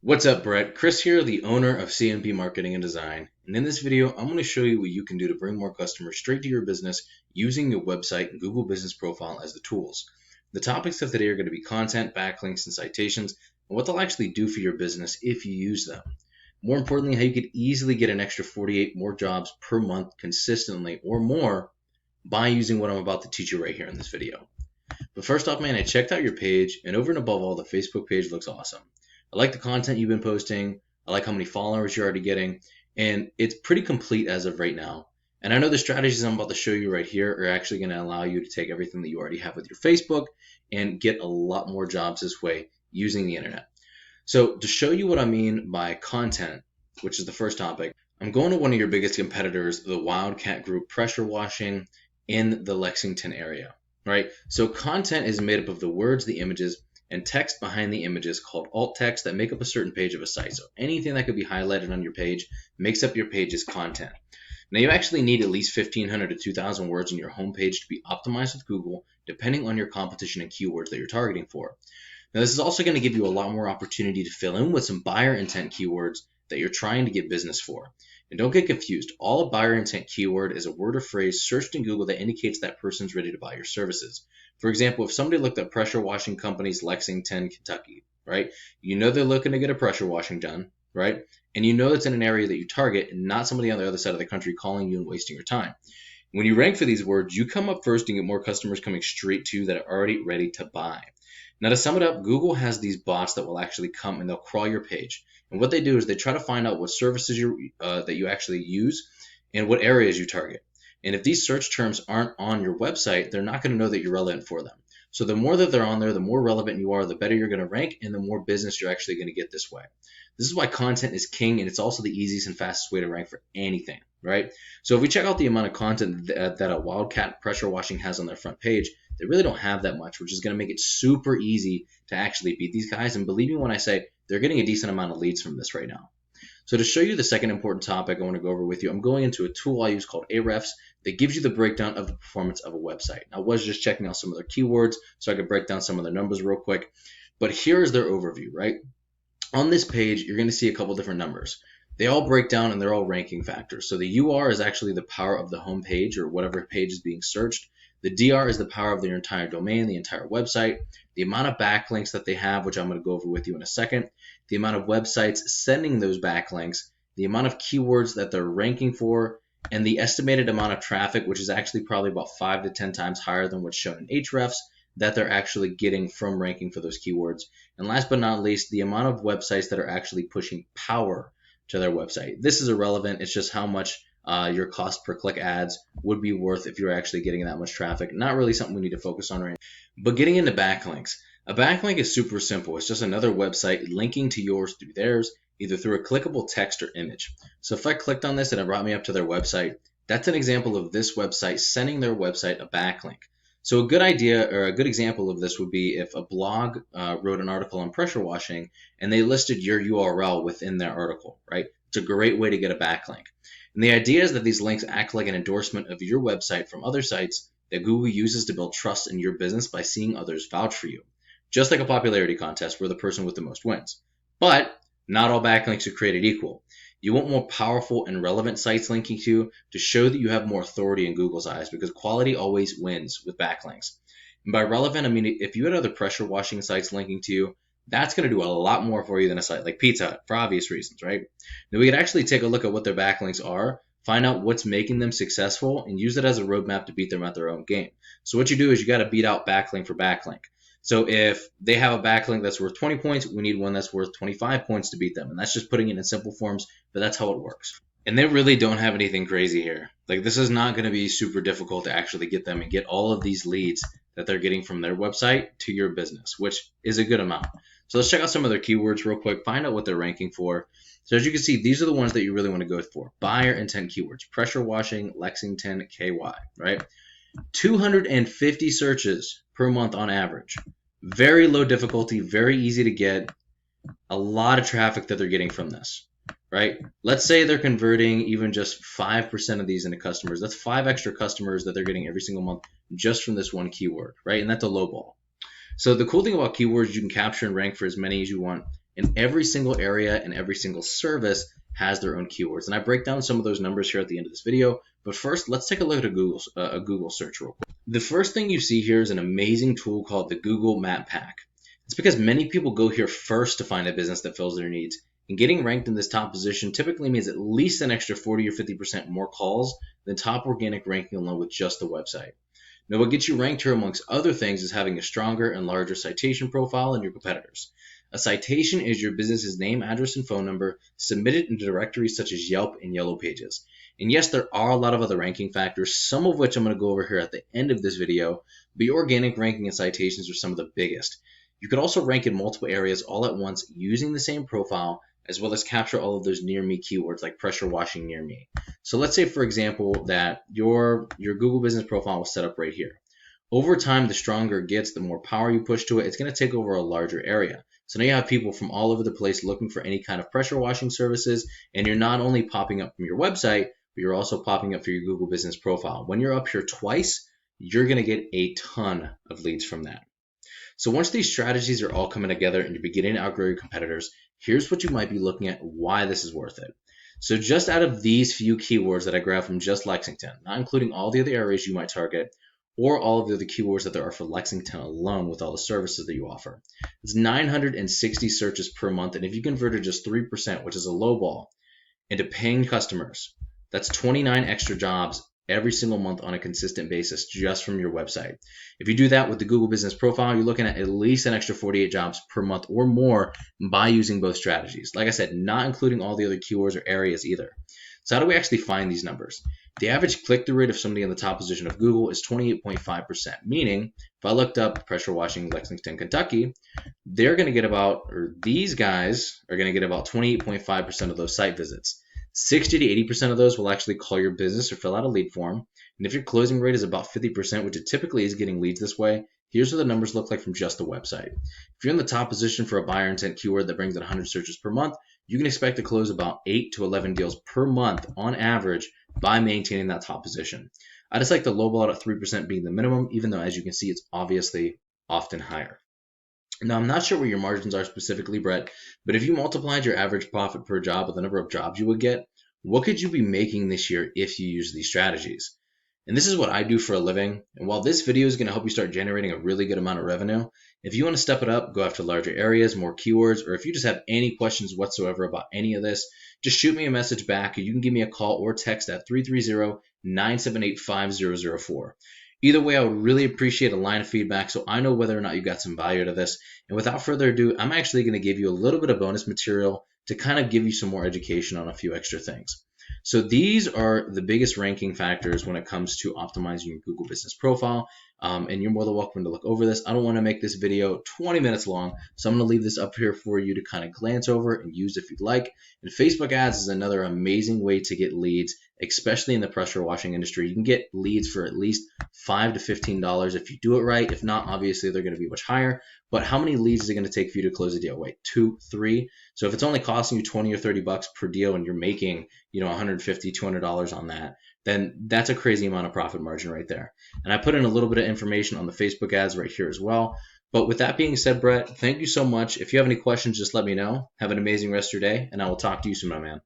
What's up, Brett? Chris here, the owner of CNP Marketing and Design. And in this video, I'm going to show you what you can do to bring more customers straight to your business using your website and Google Business Profile as the tools. The topics of today are going to be content, backlinks, and citations, and what they'll actually do for your business if you use them. More importantly, how you could easily get an extra 48 more jobs per month consistently or more by using what I'm about to teach you right here in this video. But first off, man, I checked out your page, and over and above all, the Facebook page looks awesome. I like the content you've been posting. I like how many followers you're already getting, and it's pretty complete as of right now. And I know the strategies I'm about to show you right here are actually going to allow you to take everything that you already have with your Facebook and get a lot more jobs this way using the internet. So to show you what I mean by content, which is the first topic, I'm going to one of your biggest competitors, the Wildcat Group Pressure Washing in the Lexington area. Right? So content is made up of the words, the images, and text behind the images called alt text that make up a certain page of a site. So anything that could be highlighted on your page makes up your page's content. Now you actually need at least 1,500 to 2,000 words on your homepage to be optimized with Google, depending on your competition and keywords that you're targeting for. Now this is also going to give you a lot more opportunity to fill in with some buyer intent keywords that you're trying to get business for. And don't get confused, all a buyer intent keyword is a word or phrase searched in Google that indicates that person's ready to buy your services. For example, if somebody looked up pressure washing companies Lexington, Kentucky, right? You know they're looking to get a pressure washing done, right? And you know it's in an area that you target and not somebody on the other side of the country calling you and wasting your time. When you rank for these words, you come up first and get more customers coming straight to you that are already ready to buy. Now to sum it up, Google has these bots that will actually come and they'll crawl your page. And what they do is they try to find out what services that you actually use and what areas you target. And if these search terms aren't on your website, they're not going to know that you're relevant for them. So the more that they're on there, the more relevant you are, the better you're going to rank, and the more business you're actually going to get this way. This is why content is king, and it's also the easiest and fastest way to rank for anything, right? So if we check out the amount of content that a Wildcat Pressure Washing has on their front page, they really don't have that much, which is going to make it super easy to actually beat these guys. And believe me when I say they're getting a decent amount of leads from this right now. So to show you the second important topic I want to go over with you, I'm going into a tool I use called Ahrefs that gives you the breakdown of the performance of a website. I was just checking out some of their keywords so I could break down some of their numbers real quick. But here's their overview, right? On this page, you're going to see a couple different numbers. They all break down and they're all ranking factors. So the UR is actually the power of the home page or whatever page is being searched. The DR is the power of their entire domain, the entire website, the amount of backlinks that they have, which I'm going to go over with you in a second, the amount of websites sending those backlinks, the amount of keywords that they're ranking for, and the estimated amount of traffic, which is actually probably about 5 to 10 times higher than what's shown in Ahrefs, that they're actually getting from ranking for those keywords. And last but not least, the amount of websites that are actually pushing power to their website. This is irrelevant. It's just how much your cost per click ads would be worth if you're actually getting that much traffic. Not really something we need to focus on right now. But getting into backlinks. A backlink is super simple. It's just another website linking to yours through theirs, either through a clickable text or image. So if I clicked on this and it brought me up to their website, that's an example of this website sending their website a backlink. So a good idea or a good example of this would be if a blog wrote an article on pressure washing and they listed your URL within their article, right? It's a great way to get a backlink. And the idea is that these links act like an endorsement of your website from other sites that Google uses to build trust in your business by seeing others vouch for you. Just like a popularity contest where the person with the most wins. But not all backlinks are created equal. You want more powerful and relevant sites linking to you to show that you have more authority in Google's eyes because quality always wins with backlinks. And by relevant, I mean if you had other pressure washing sites linking to you, that's going to do a lot more for you than a site like Pizza Hut for obvious reasons, right? Now we could actually take a look at what their backlinks are, find out what's making them successful, and use it as a roadmap to beat them at their own game. So what you do is you got to beat out backlink for backlink. So if they have a backlink that's worth 20 points, we need one that's worth 25 points to beat them. And that's just putting it in simple forms, but that's how it works. And they really don't have anything crazy here. Like this is not going to be super difficult to actually get them and get all of these leads that they're getting from their website to your business, which is a good amount. So let's check out some of their keywords real quick, find out what they're ranking for. So as you can see, these are the ones that you really want to go for. Buyer intent keywords, pressure washing, Lexington, KY, right? 250 searches per month on average. Very low difficulty, very easy to get. A lot of traffic that they're getting from this, right? Let's say they're converting even just 5% of these into customers. That's 5 extra customers that they're getting every single month just from this one keyword, right? And that's a low ball. So the cool thing about keywords, you can capture and rank for as many as you want And every single area and every single service has their own keywords. And I break down some of those numbers here at the end of this video. But first, let's take a look at a Google search real quick. The first thing you see here is an amazing tool called the Google Map Pack. It's because many people go here first to find a business that fills their needs. And getting ranked in this top position typically means at least an extra 40 or 50% more calls than top organic ranking alone with just the website. Now, what gets you ranked here amongst other things is having a stronger and larger citation profile than your competitors. A citation is your business's name, address, and phone number submitted in directories such as Yelp and Yellow Pages. And yes, there are a lot of other ranking factors, some of which I'm going to go over here at the end of this video, but your organic ranking and citations are some of the biggest. You could also rank in multiple areas all at once using the same profile, as well as capture all of those near me keywords like pressure washing near me. So let's say, for example, that your Google business profile was set up right here. Over time, the stronger it gets, the more power you push to it, it's going to take over a larger area. So now you have people from all over the place looking for any kind of pressure washing services, and you're not only popping up from your website, but you're also popping up for your Google business profile. When you're up here twice, you're going to get a ton of leads from that. So once these strategies are all coming together and you're beginning to outgrow your competitors, here's what you might be looking at, why this is worth it. So just out of these few keywords that I grabbed from just Lexington, not including all the other areas you might target, or all of the other keywords that there are for Lexington alone with all the services that you offer, it's 960 searches per month. And if you converted just 3%, which is a low ball, into paying customers, that's 29 extra jobs every single month on a consistent basis just from your website. If you do that with the Google business profile, you're looking at least an extra 48 jobs per month or more by using both strategies. Like I said, not including all the other keywords or areas either. So how do we actually find these numbers? The average click-through rate of somebody in the top position of Google is 28.5%, meaning if I looked up pressure washing Lexington, Kentucky, they're going to get about, or these guys are going to get about 28.5% of those site visits. 60 to 80% of those will actually call your business or fill out a lead form. And if your closing rate is about 50%, which it typically is getting leads this way, here's what the numbers look like from just the website. If you're in the top position for a buyer intent keyword that brings in 100 searches per month, you can expect to close about 8 to 11 deals per month on average by maintaining that top position. I just like the lowball at 3% being the minimum, even though as you can see, it's obviously often higher. Now, I'm not sure what your margins are specifically, Brett, but if you multiplied your average profit per job with the number of jobs you would get, what could you be making this year if you use these strategies? And this is what I do for a living. And while this video is going to help you start generating a really good amount of revenue, if you want to step it up, go after larger areas, more keywords, or if you just have any questions whatsoever about any of this, just shoot me a message back, or you can give me a call or text at 330-978-5004. Either way, I would really appreciate a line of feedback so I know whether or not you got some value to this. And without further ado, I'm actually going to give you a little bit of bonus material to kind of give you some more education on a few extra things. So these are the biggest ranking factors when it comes to optimizing your Google business profile. And you're more than welcome to look over this. I don't want to make this video 20 minutes long, so I'm going to leave this up here for you to kind of glance over and use if you'd like. And Facebook ads is another amazing way to get leads, especially in the pressure washing industry. You can get leads for at least $5 to $15 if you do it right. If not, obviously they're going to be much higher. But how many leads is it going to take for you to close a deal? Wait, 2, 3? So if it's only costing you 20 or 30 bucks per deal and you're making, $150, $200 on that, then that's a crazy amount of profit margin right there. And I put in a little bit of information on the Facebook ads right here as well. But with that being said, Brett, thank you so much. If you have any questions, just let me know. Have an amazing rest of your day, and I will talk to you soon, my man.